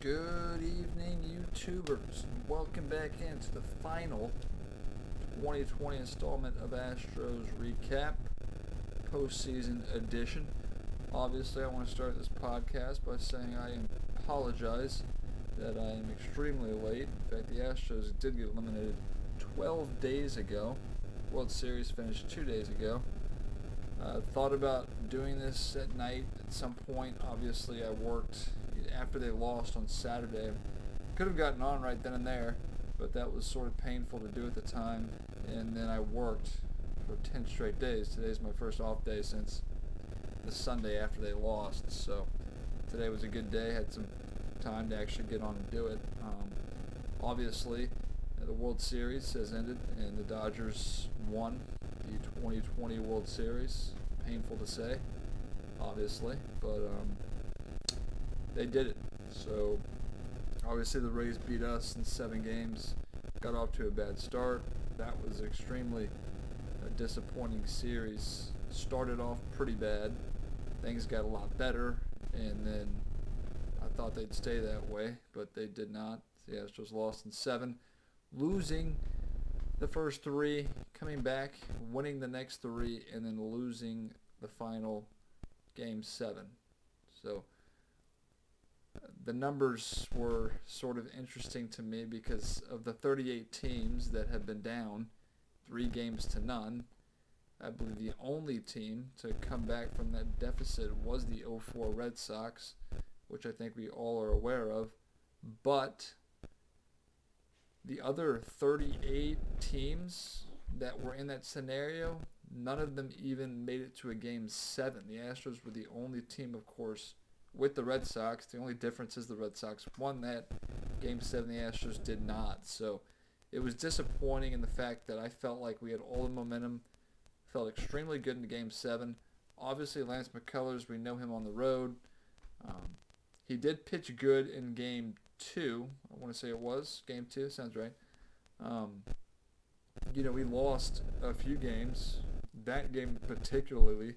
Good evening, YouTubers. Welcome back into the final 2020 installment of Astros Recap, postseason edition. Obviously, I want to start this podcast by saying I apologize that I am extremely late. In fact, the Astros did get eliminated 12 days ago. World Series finished 2 days ago. Thought about doing this at night at some point. Obviously, I worked after they lost on Saturday. Could have gotten on right then and there, but that was sort of painful to do at the time. And then I worked for 10 straight days. Today's my first off day since the Sunday after they lost. So today was a good day. Had some time to actually get on and do it. Obviously, the World Series has ended and the Dodgers won the 2020 World Series. Painful to say, obviously, but they did it. So obviously the Rays beat us in 7 games, got off to a bad start. That was extremely a disappointing series. Started off pretty bad, things got a lot better, and then I thought they'd stay that way, but they did not. The Astros lost in 7, losing the first 3, coming back, winning the next 3, and then losing the final game 7. So the numbers were sort of interesting to me because of the 38 teams that have been down 3 games to none. I believe the only team to come back from that deficit was the 04 Red Sox, which I think we all are aware of. But the other 38 teams that were in that scenario, none of them even made it to a game 7. The Astros were the only team, of course, with the Red Sox. The only difference is the Red Sox won that game 7. The Astros did not. So it was disappointing in the fact that I felt like we had all the momentum, felt extremely good in game 7. Obviously, Lance McCullers, we know him on the road. He did pitch good in game 2. I want to say it was game 2. Sounds right. We lost a few games. That game particularly,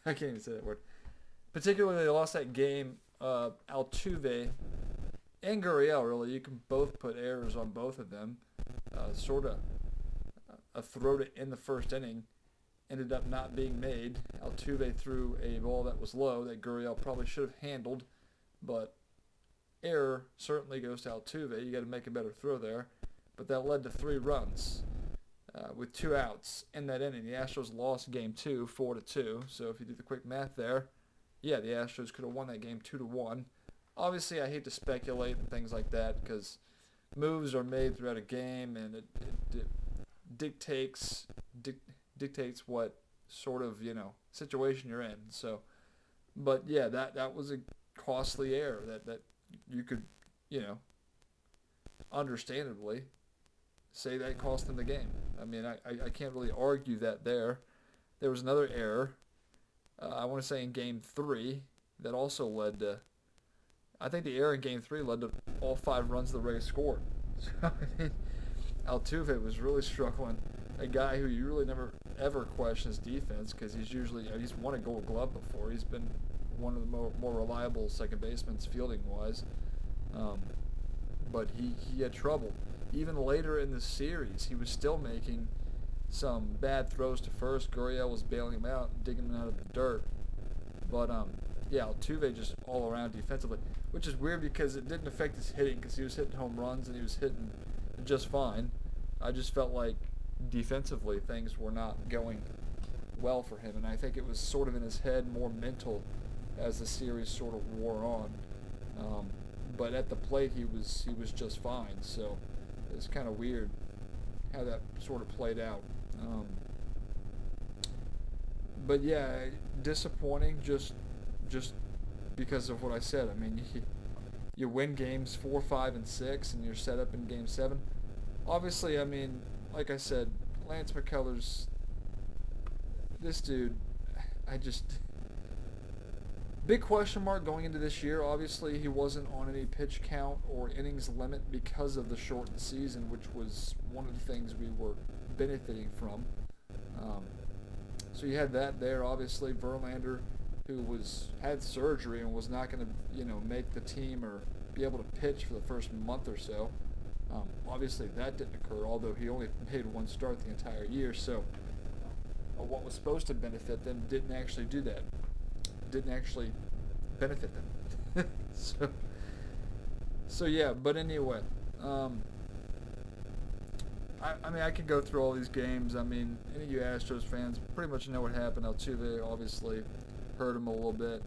I can't even say that word. Particularly, they lost that game. Altuve and Gurriel, really, you can both put errors on both of them. Sort of a throw to in the first inning ended up not being made. Altuve threw a ball that was low that Gurriel probably should have handled, but error certainly goes to Altuve. You got to make a better throw there. But that led to 3 runs with 2 outs in that inning. The Astros lost game 2, 4-2. So if you do the quick math there, yeah, the Astros could have won that game 2-1. Obviously, I hate to speculate and things like that because moves are made throughout a game, and it dictates what sort of situation you're in. So, but yeah, that was a costly error that you could understandably say that cost them the game. I mean, I can't really argue that there. There was another error, I want to say in game 3, that also led to, I think the error in game 3 led to all 5 runs the Rays scored. So, Altuve was really struggling. A guy who you really never ever question his defense because he's won a Gold Glove before. He's been one of the more reliable second basemen fielding-wise. But he had trouble. Even later in the series, he was still making some bad throws to first. Gurriel was bailing him out and digging him out of the dirt. But, Altuve just all around defensively, which is weird because it didn't affect his hitting because he was hitting home runs and he was hitting just fine. I just felt like defensively things were not going well for him, and I think it was sort of in his head, more mental as the series sort of wore on. But at the plate, he was just fine. So it's kind of weird how that sort of played out. But yeah, disappointing just because of what I said. I mean, you win games 4, 5, and 6, and you're set up in game 7. Obviously, I mean, like I said, Lance McCullers, this dude, big question mark going into this year. Obviously, he wasn't on any pitch count or innings limit because of the shortened season, which was one of the things we were benefiting from. So you had that there. Obviously, Verlander who had surgery and was not going to, make the team or be able to pitch for the first month or so. Obviously, that didn't occur, although he only made one start the entire year. So, what was supposed to benefit them didn't actually do that. Didn't actually benefit them. so yeah. But anyway, I could go through all these games. I mean, any of you Astros fans pretty much know what happened. Altuve obviously hurt him a little bit.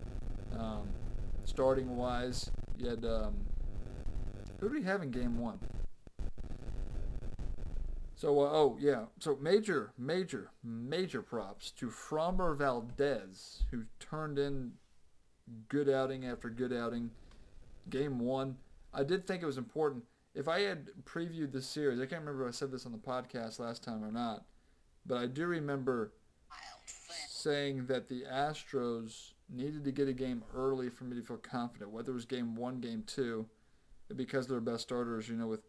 Starting wise, you had who did we have in Game 1? So, So major props to Framber Valdez, who turned in good outing after good outing. Game 1, I did think it was important. If I had previewed this series, I can't remember if I said this on the podcast last time or not, but I do remember saying that the Astros needed to get a game early for me to feel confident, whether it was Game 1, Game 2, because their best starters, with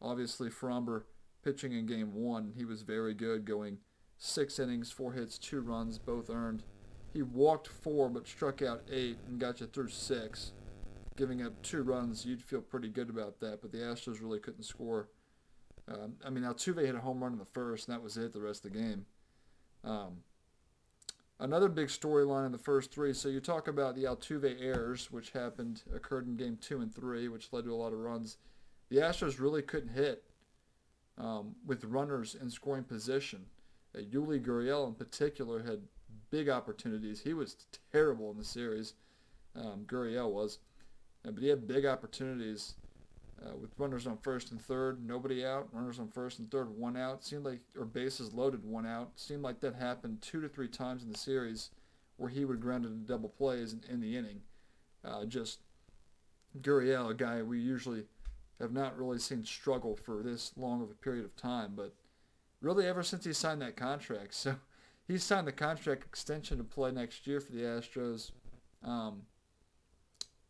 obviously Framber pitching in Game 1, he was very good, going 6 innings, 4 hits, 2 runs, both earned. He walked 4 but struck out 8 and got you through 6. Giving up 2 runs, you'd feel pretty good about that, but the Astros really couldn't score. Altuve hit a home run in the first, and that was it the rest of the game. Another big storyline in the first 3, so you talk about the Altuve errors, which occurred in Game 2 and 3, which led to a lot of runs. The Astros really couldn't hit with runners in scoring position. Yuli Gurriel in particular had big opportunities. He was terrible in the series. Gurriel was. But he had big opportunities with runners on first and third, nobody out. Runners on first and third, 1 out. Or bases loaded, 1 out. Seemed like that happened 2 to 3 times in the series where he would ground into double plays in the inning. Just Gurriel, a guy we usually have not really seen struggle for this long of a period of time, but really ever since he signed that contract. So he signed the contract extension to play next year for the Astros.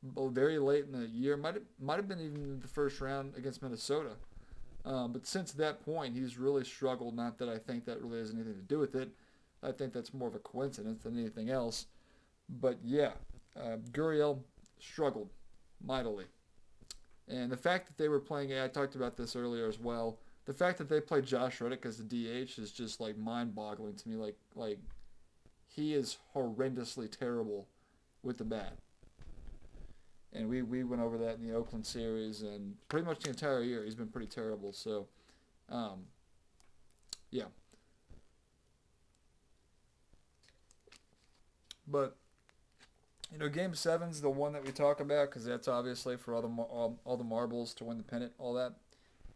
Very late in the year, might have been even in the first round against Minnesota. But since that point, he's really struggled. Not that I think that really has anything to do with it. I think that's more of a coincidence than anything else. But yeah, Gurriel struggled mightily. And the fact that they were playing, I talked about this earlier as well, the fact that they played Josh Reddick as the DH is just like mind-boggling to me. Like he is horrendously terrible with the bat. And we went over that in the Oakland series, and pretty much the entire year he's been pretty terrible. So, yeah. But Game 7's the one that we talk about because that's obviously for all the marbles to win the pennant, all that.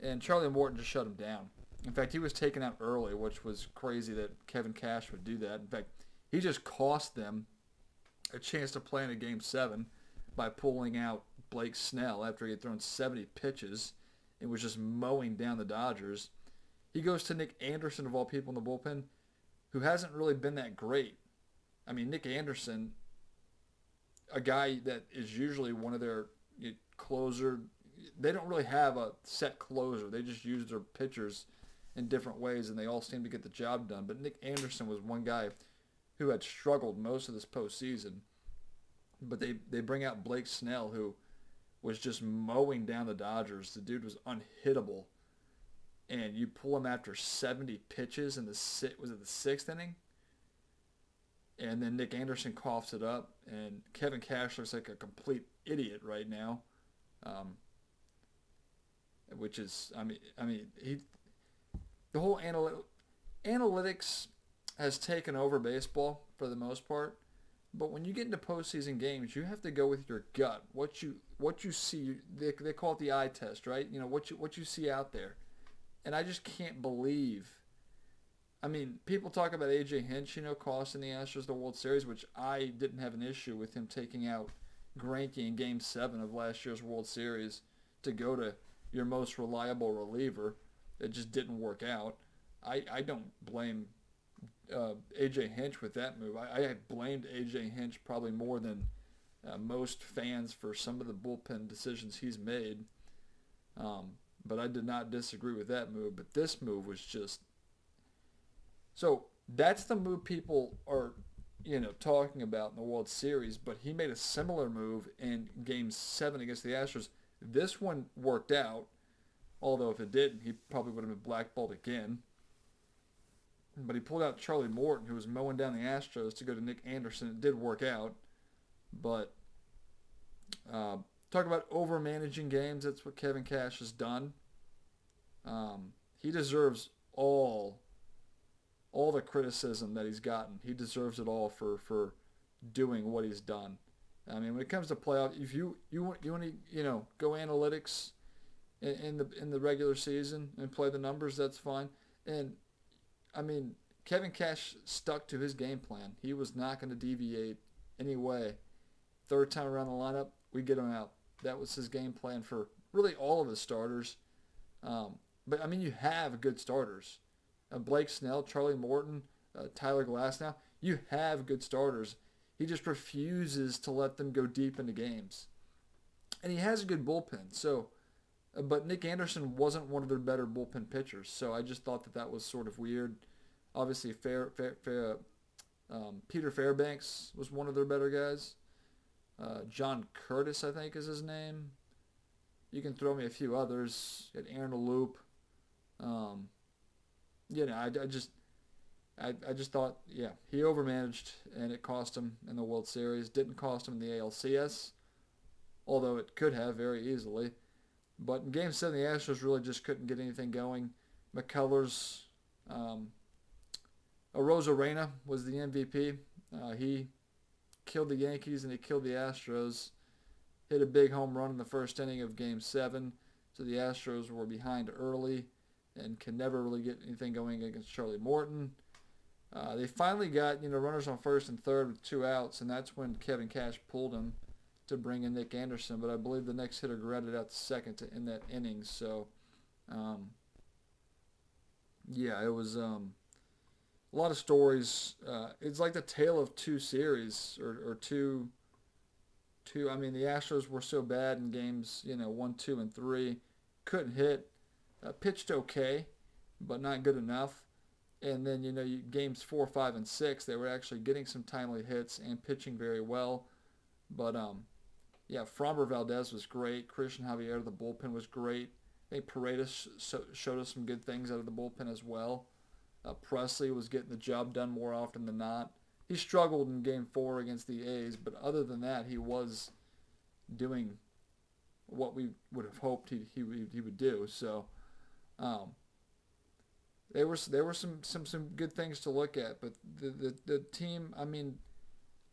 And Charlie Morton just shut him down. In fact, he was taken out early, which was crazy that Kevin Cash would do that. In fact, he just cost them a chance to play in a Game 7 by pulling out Blake Snell after he had thrown 70 pitches and was just mowing down the Dodgers. He goes to Nick Anderson, of all people in the bullpen, who hasn't really been that great. I mean, Nick Anderson, a guy that is usually one of their closer. They don't really have a set closer. They just use their pitchers in different ways, and they all seem to get the job done. But Nick Anderson was one guy who had struggled most of this postseason. But they bring out Blake Snell, who was just mowing down the Dodgers. The dude was unhittable. And you pull him after 70 pitches in the 6th inning? And then Nick Anderson coughs it up, and Kevin Cash looks like a complete idiot right now. Which is, the whole analytics has taken over baseball for the most part. But when you get into postseason games, you have to go with your gut. What you see, they call it the eye test, right? What you see out there. And I just can't believe. People talk about A.J. Hinch, costing the Astros the World Series, which I didn't have an issue with him taking out Greinke in Game 7 of last year's World Series to go to your most reliable reliever. It just didn't work out. I don't blame A.J. Hinch with that move. I had blamed A.J. Hinch probably more than most fans for some of the bullpen decisions he's made. But I did not disagree with that move. But this move was just... So that's the move people are talking about in the World Series, but he made a similar move in Game 7 against the Astros. This one worked out, although if it didn't, he probably would have been blackballed again. But he pulled out Charlie Morton, who was mowing down the Astros, to go to Nick Anderson. It did work out, but uh, talk about over managing games. That's what Kevin Cash has done. He deserves all the criticism that he's gotten. He deserves it all for doing what he's done. I mean, when it comes to playoff, if you want to go analytics in the regular season and play the numbers, that's fine. And I mean, Kevin Cash stuck to his game plan. He was not going to deviate anyway. Third time around the lineup, we get him out. That was his game plan for really all of his starters. But I mean, you have good starters. Blake Snell, Charlie Morton, Tyler Glasnow. You have good starters. He just refuses to let them go deep into games. And he has a good bullpen. So, but Nick Anderson wasn't one of their better bullpen pitchers. So I just thought that was sort of weird. Obviously, Peter Fairbanks was one of their better guys. John Curtis, I think, is his name. You can throw me a few others. You had Aaron Aloop. Um, I just thought, yeah, he overmanaged, and it cost him in the World Series. Didn't cost him in the ALCS, although it could have very easily. But in Game 7, the Astros really just couldn't get anything going. McCullers, um, Arozarena was the MVP. He killed the Yankees and he killed the Astros. Hit a big home run in the first inning of Game 7, so the Astros were behind early and can never really get anything going against Charlie Morton. They finally got runners on first and third with 2 outs, and that's when Kevin Cash pulled him to bring in Nick Anderson. But I believe the next hitter grounded out to second to end that inning. So, yeah, it was a lot of stories. It's like the tale of two series or two. I mean, the Astros were so bad in games 1, 2, and 3, couldn't hit. Pitched okay, but not good enough. And then games 4, 5, and 6, they were actually getting some timely hits and pitching very well. But yeah, Framber Valdez was great. Christian Javier, the bullpen, was great. I think Paredes showed us some good things out of the bullpen as well. Presley was getting the job done more often than not. He struggled in Game 4 against the A's, but other than that, he was doing what we would have hoped he would do. So there were some good things to look at, but the team, I mean,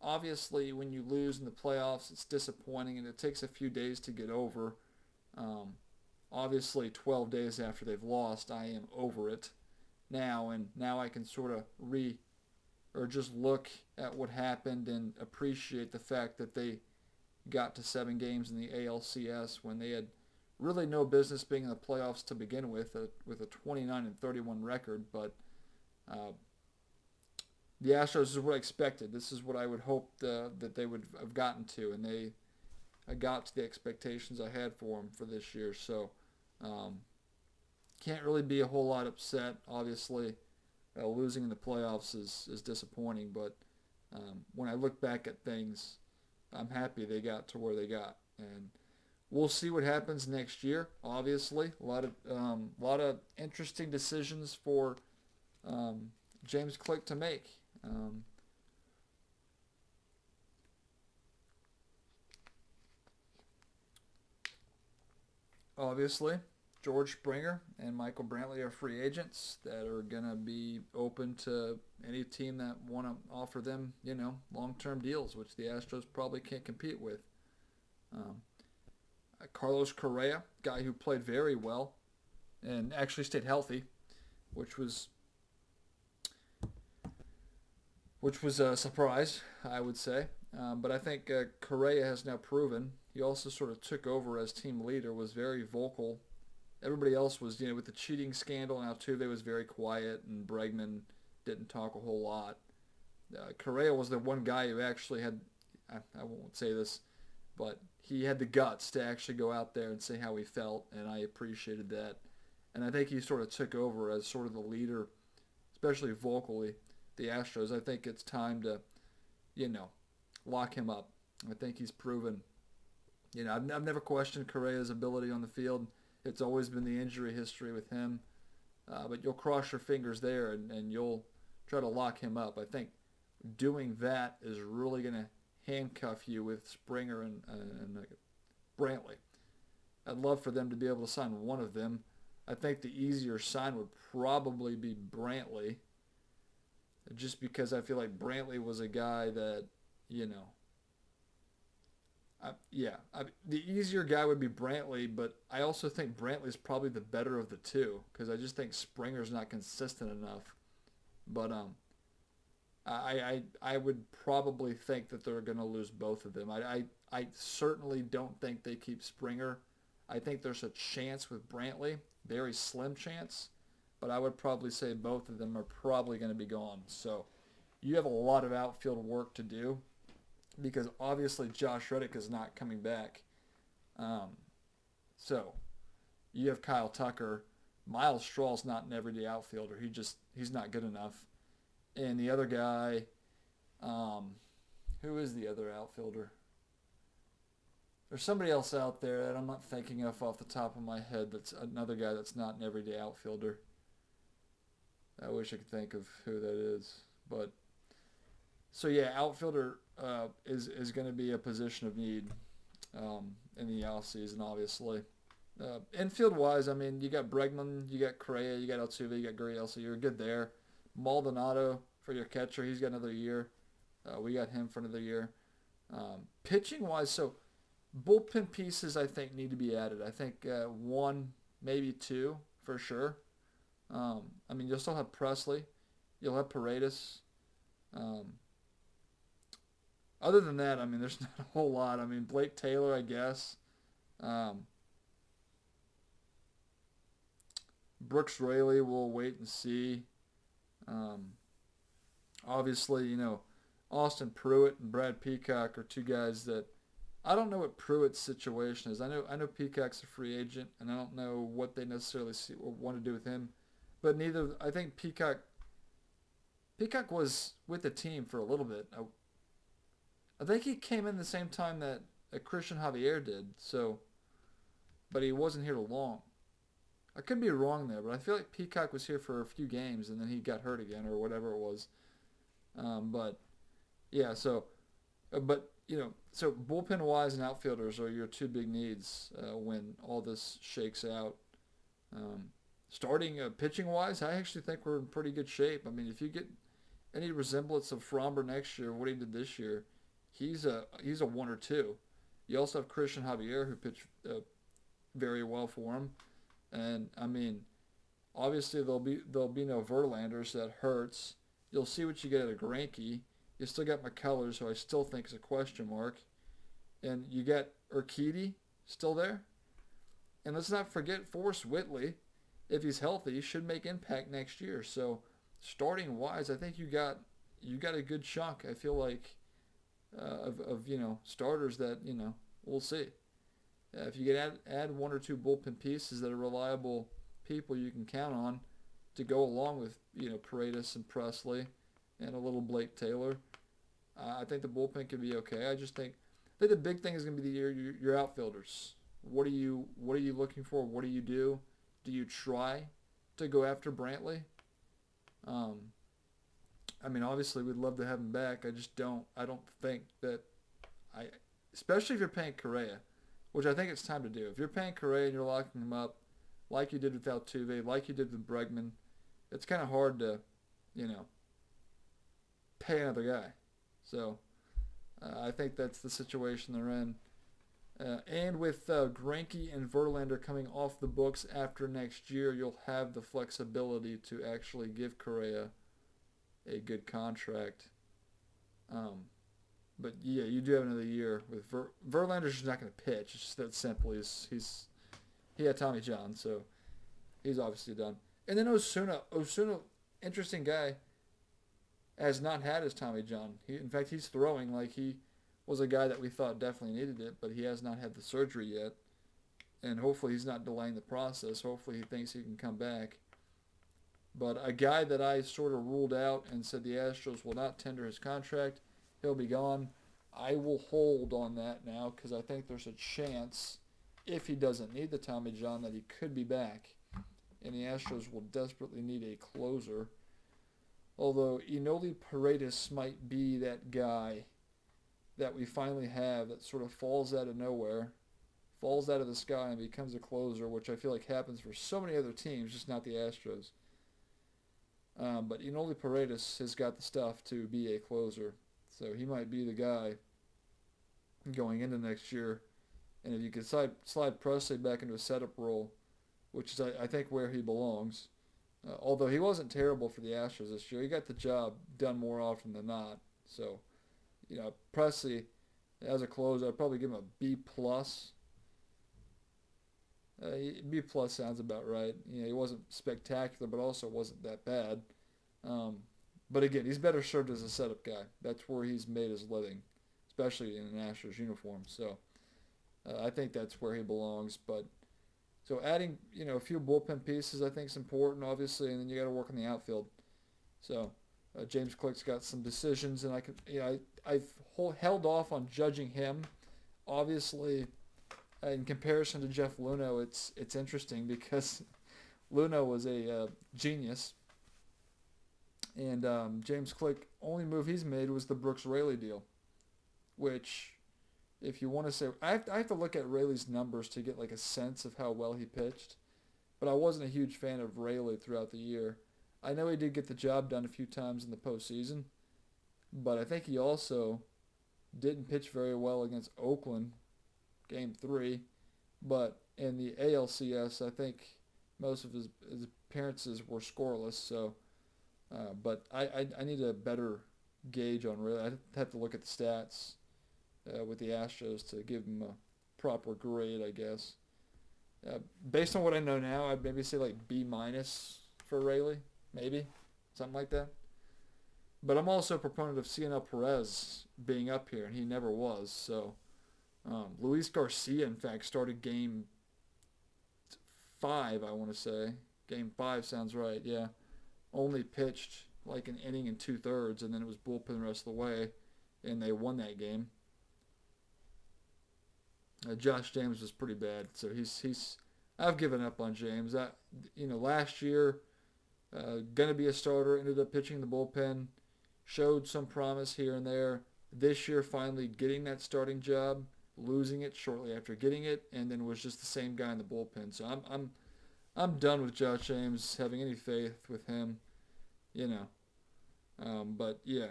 obviously when you lose in the playoffs, it's disappointing and it takes a few days to get over. Obviously 12 days after they've lost, I am over it now, and now I can sort of just look at what happened and appreciate the fact that they got to 7 games in the ALCS when they had really no business being in the playoffs to begin with a 29-31 record. But the Astros is what I expected. This is what I would hope that they would have gotten to, and they got to the expectations I had for them for this year. So can't really be a whole lot upset. Obviously, losing in the playoffs is disappointing, but when I look back at things, I'm happy they got to where they got, and we'll see what happens next year. Obviously, a lot of interesting decisions for James Click to make. Obviously, George Springer and Michael Brantley are free agents that are going to be open to any team that want to offer them, long-term deals, which the Astros probably can't compete with. Um, Carlos Correa, guy who played very well and actually stayed healthy, which was a surprise, I would say. But I think Correa has now proven. He also sort of took over as team leader, was very vocal. Everybody else was, with the cheating scandal, now Altuve was very quiet, and Bregman didn't talk a whole lot. Correa was the one guy who actually had, I won't say this, but he had the guts to actually go out there and say how he felt, and I appreciated that. And I think he sort of took over as sort of the leader, especially vocally, the Astros. I think it's time to lock him up. I think he's proven. I've never questioned Correa's ability on the field. It's always been the injury history with him. But you'll cross your fingers there and you'll try to lock him up. I think doing that is really going to handcuff you with Springer and Brantley. I'd love for them to be able to sign one of them. I think the easier sign would probably be Brantley, just because I feel like Brantley was a guy that, you know, the easier guy would be Brantley, but I also think Brantley's probably the better of the two because I just think Springer's not consistent enough. But I would probably think that they're going to lose both of them. I certainly don't think they keep Springer. I think there's a chance with Brantley, very slim chance, but I would probably say both of them are probably going to be gone. So you have a lot of outfield work to do because obviously Josh Reddick is not coming back. So you have Kyle Tucker. Miles Straw's not an everyday outfielder. He's not good enough. And the other guy, who is the other outfielder? There's somebody else out there that I'm not thinking of off the top of my head that's another guy that's not an everyday outfielder. I wish I could think of who that is. But so yeah, outfielder is going to be a position of need in the offseason, obviously. Infield wise, I mean, you got Bregman, you got Correa, you got Altuve, you got Gurriel, so you're good there. Maldonado for your catcher, he's got another year. We got him for another year. Pitching wise, so bullpen pieces I think need to be added. I think one, maybe two for sure. I mean, you'll still have Presley. You'll have Paredes. Other than that, I mean, there's not a whole lot. I mean, Blake Taylor, I guess. Brooks Raley, we'll wait and see. Obviously, Austin Pruitt and Brad Peacock are two guys that I don't know what Pruitt's situation is. I know Peacock's a free agent, and I don't know what they necessarily want to do with him. But I think Peacock was with the team for a little bit. I think he came in the same time that Christian Javier did. So, but he wasn't here long. I could be wrong there, but I feel like Peacock was here for a few games and then he got hurt again or whatever it was. But yeah, so bullpen wise and outfielders are your two big needs when all this shakes out. Starting pitching wise, I actually think we're in pretty good shape. I mean, if you get any resemblance of Fromber next year, what he did this year, he's a 1 or 2. You also have Christian Javier who pitched very well for him. And I mean, obviously there'll be no Verlanders. That hurts. You'll see what you get out of Greinke. You still got McCullers, who I still think is a question mark, and you got Urquidy still there. And let's not forget Forrest Whitley, if he's healthy, should make impact next year. So starting wise, I think you got a good chunk. I feel like of starters that we'll see. If you can add 1 or 2 bullpen pieces that are reliable people you can count on to go along with Paredes and Presley and a little Blake Taylor, I think the bullpen could be okay. I think the big thing is going to be your outfielders. What are you looking for? What do you do? Do you try to go after Brantley? I mean, obviously we'd love to have him back. I don't think that especially if you're paying Correa, which I think it's time to do. If you're paying Correa and you're locking him up, like you did with Altuve, like you did with Bregman, it's kind of hard to, pay another guy. So I think that's the situation they're in. And with Greinke and Verlander coming off the books after next year, you'll have the flexibility to actually give Correa a good contract. But yeah, you do have another year with Verlander's just not going to pitch. It's just that simple. He had Tommy John, so he's obviously done. And then Osuna, interesting guy, has not had his Tommy John. In fact, he's throwing like he was a guy that we thought definitely needed it, but he has not had the surgery yet. And hopefully he's not delaying the process. Hopefully he thinks he can come back. But a guy that I sort of ruled out and said the Astros will not tender his contract he'll be gone. I will hold on that now because I think there's a chance, if he doesn't need the Tommy John, that he could be back. And the Astros will desperately need a closer. Although Enoli Paredes might be that guy that we finally have that sort of falls out of nowhere, falls out of the sky and becomes a closer, which I feel like happens for so many other teams, just not the Astros. But Enoli Paredes has got the stuff to be a closer, so he might be the guy going into next year. And if you could slide Presley back into a setup role, which is I think where he belongs, although he wasn't terrible for the Astros this year, he got the job done more often than not. So, Presley as a closer, I'd probably give him a B plus. B plus sounds about right. He wasn't spectacular, but also wasn't that bad. But again, he's better served as a setup guy. That's where he's made his living, especially in an Astros uniform. So I think that's where he belongs. But so adding, a few bullpen pieces, I think is important, obviously, and then you got to work on the outfield. So James Click's got some decisions, and I've held off on judging him. Obviously, in comparison to Jeff Luhnow, it's interesting because Luhnow was a genius, and James Click, only move he's made was the Brooks Raley deal, which, if you want to say, I have to look at Raley's numbers to get like a sense of how well he pitched, but I wasn't a huge fan of Raley throughout the year. I know he did get the job done a few times in the postseason, but I think he also didn't pitch very well against Oakland, Game 3, but in the ALCS, I think most of his appearances were scoreless, so but I need a better gauge on Raley. I'd have to look at the stats with the Astros to give him a proper grade, I guess. Based on what I know now, I'd maybe say like B minus for Raley, maybe something like that. But I'm also a proponent of Cionel Perez being up here, and he never was. So Luis Garcia, in fact, started Game 5, I want to say. Game 5 sounds right, yeah. Only pitched like an inning and two-thirds, and then it was bullpen the rest of the way, and they won that game. Josh James was pretty bad, so he's I've given up on James. Last year, gonna be a starter, ended up pitching the bullpen, showed some promise here and there. This year, finally getting that starting job, losing it shortly after getting it, and then was just the same guy in the bullpen. So I'm done with Josh James having any faith with him, you know. But yeah.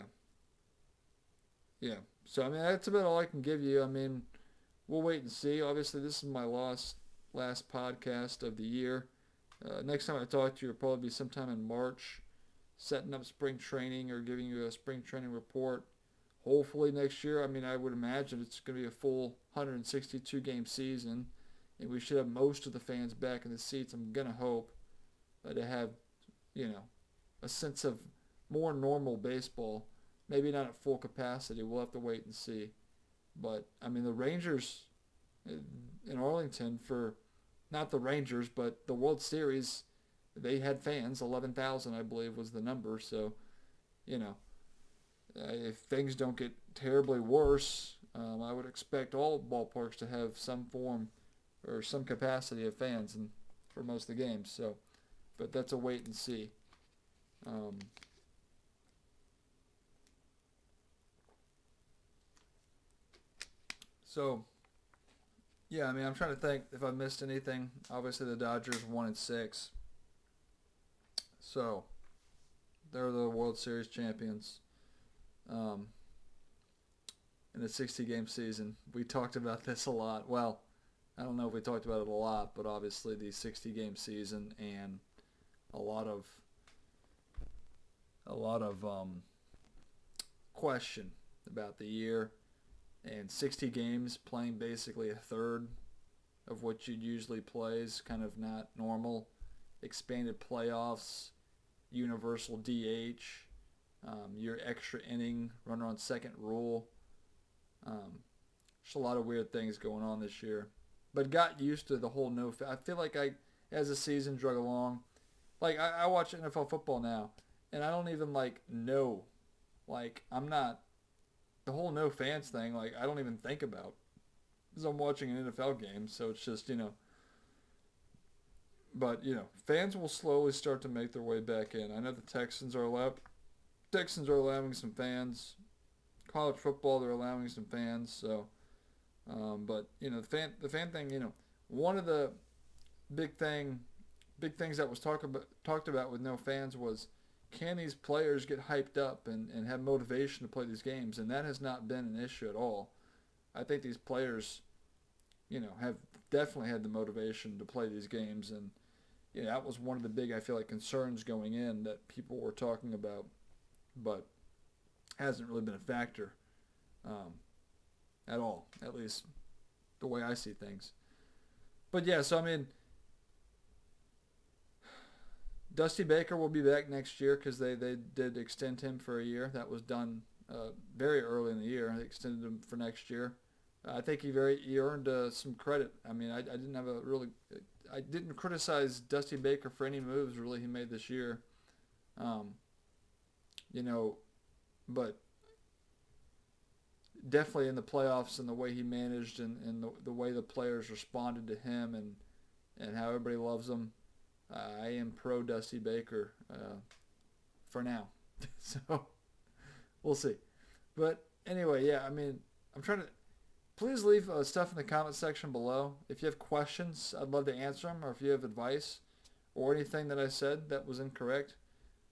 So I mean, that's about all I can give you. I mean, we'll wait and see. Obviously, this is my last podcast of the year. Next time I talk to you will probably be sometime in March, setting up spring training or giving you a spring training report. Hopefully next year, I mean, I would imagine it's going to be a full 162 game season, and we should have most of the fans back in the seats. I'm going to hope to have, a sense of more normal baseball. Maybe not at full capacity. We'll have to wait and see. But, I mean, the Rangers in Arlington not the Rangers, but the World Series, they had fans. 11,000, I believe, was the number. So, if things don't get terribly worse, I would expect all ballparks to have some form or some capacity of fans for most of the games. So, but that's a wait and see. So, yeah, I mean, I'm trying to think if I missed anything. Obviously, the Dodgers 1-6, so they're the World Series champions. Um, in a 60-game season, we talked about this a lot. Well, I don't know if we talked about it a lot, but obviously the 60-game season and a lot of question about the year, and 60 games playing basically a third of what you'd usually play is kind of not normal. Expanded playoffs, universal DH, your extra inning, runner on second rule. Just a lot of weird things going on this year. But got used to the whole I feel like as the season drug along, like I watch NFL football now, and I don't even know. Like I'm not the whole no fans thing, like I don't even think about because I'm watching an NFL game. So it's just but fans will slowly start to make their way back in. I know the Texans are allowing some fans. College football, they're allowing some fans. So, but the fan thing, one of the big thing, big things that was talked about with no fans was, can these players get hyped up and have motivation to play these games? And that has not been an issue at all. I think these players, have definitely had the motivation to play these games, and that was one of the big, I feel like, concerns going in that people were talking about, but hasn't really been a factor um, at all, at least the way I see things. But yeah, so I mean, Dusty Baker will be back next year because they did extend him for a year. That was done very early in the year. They extended him for next year. I think he earned some credit. I mean, I didn't criticize Dusty Baker for any moves really he made this year. Um, you know, but definitely in the playoffs and the way he managed and the way the players responded to him and how everybody loves him. I am pro Dusty Baker for now. So we'll see. But anyway, yeah, I mean, I'm trying to. Please leave stuff in the comment section below. If you have questions, I'd love to answer them, or if you have advice or anything that I said that was incorrect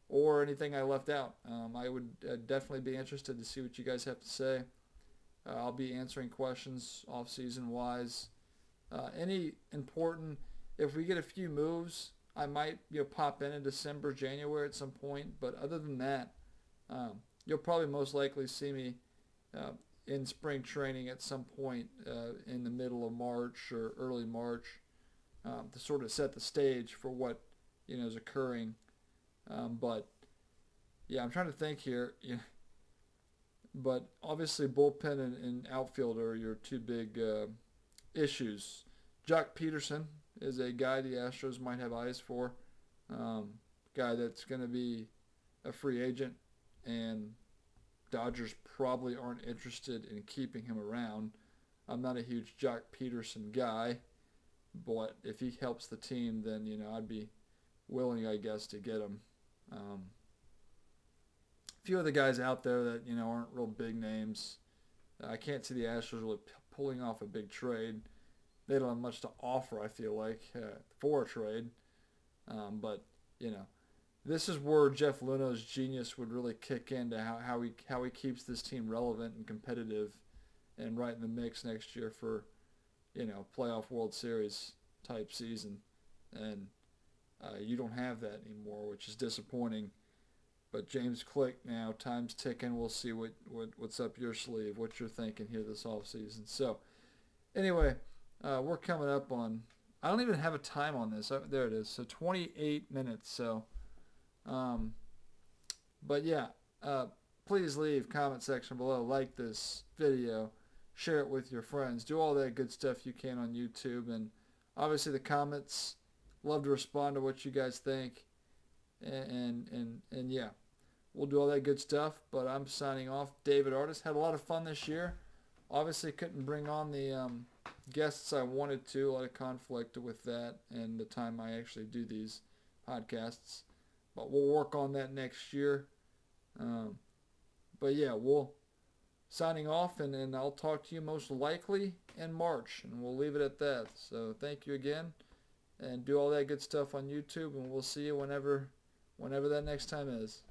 or anything I left out. I would definitely be interested to see what you guys have to say. I'll be answering questions off-season wise. Any important, if we get a few moves, I might pop in December, January at some point. But other than that, you'll probably most likely see me uh, in spring training at some point in the middle of March or early March to sort of set the stage for what is occurring. But yeah, I'm trying to think here. But obviously, bullpen and outfield are your two big issues. Joc Pederson is a guy the Astros might have eyes for. Guy that's going to be a free agent, and Dodgers probably aren't interested in keeping him around. I'm not a huge Joc Pederson guy, but if he helps the team, then I'd be willing, I guess, to get him. A few other guys out there that aren't real big names. I can't see the Astros really pulling off a big trade. They don't have much to offer, I feel like, for a trade. But this is where Jeff Luhnow's genius would really kick into how he keeps this team relevant and competitive, and right in the mix next year for playoff World Series type season. And you don't have that anymore, which is disappointing. But James Click now, time's ticking. We'll see what's up your sleeve, what you're thinking here this offseason. So anyway, we're coming up on, I don't even have a time on this. There it is. So 28 minutes. So, but yeah, please leave comment section below. Like this video. Share it with your friends. Do all that good stuff you can on YouTube. And obviously the comments, love to respond to what you guys think. And yeah, we'll do all that good stuff. But I'm signing off. David Artis. Had a lot of fun this year. Obviously couldn't bring on the guests I wanted to. A lot of conflict with that and the time I actually do these podcasts. But we'll work on that next year. But yeah, we'll signing off, and I'll talk to you most likely in March. And we'll leave it at that. So thank you again. And do all that good stuff on YouTube. And we'll see you whenever that next time is.